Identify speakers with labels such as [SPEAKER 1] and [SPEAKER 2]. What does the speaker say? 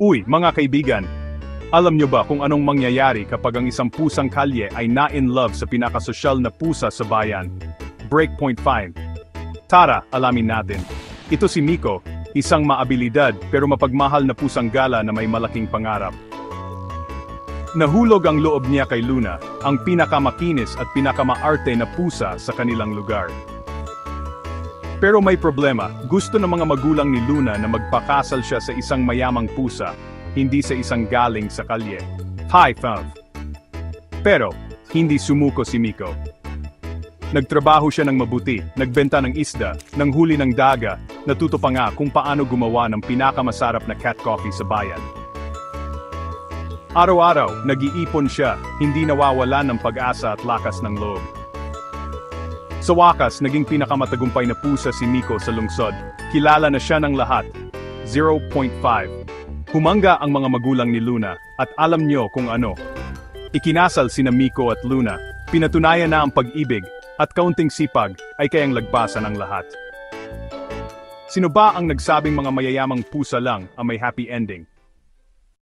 [SPEAKER 1] Uy, mga kaibigan! Alam nyo ba kung anong mangyayari kapag ang isang pusang kalye ay na-in-love sa pinakasosyal na pusa sa bayan? Breakpoint 5. Tara, alamin natin. Ito si Miko, isang maabilidad pero mapagmahal na pusang gala na may malaking pangarap. Nahulog ang loob niya kay Luna, ang pinakamakinis at pinakamaarte na pusa sa kanilang lugar. Pero may problema, gusto ng mga magulang ni Luna na magpakasal siya sa isang mayamang pusa, hindi sa isang galing sa kalye. High five! Pero, hindi sumuko si Miko. Nagtrabaho siya ng mabuti, nagbenta ng isda, nanghuli ng daga, natuto pa nga kung paano gumawa ng pinakamasarap na cat coffee sa bayan. Araw-araw, nag-iipon siya, hindi nawawala ng pag-asa at lakas ng loob. Sa wakas, naging pinakamatagumpay na pusa si Miko sa lungsod. Kilala na siya ng lahat. 0.5. Humanga ang mga magulang ni Luna, at alam niyo kung ano. Ikinasal sina Miko at Luna, pinatunayan na ang pag-ibig, at kaunting sipag ay kayang lagpasan ang lahat. Sino ba ang nagsabing mga mayayamang pusa lang ang may happy ending?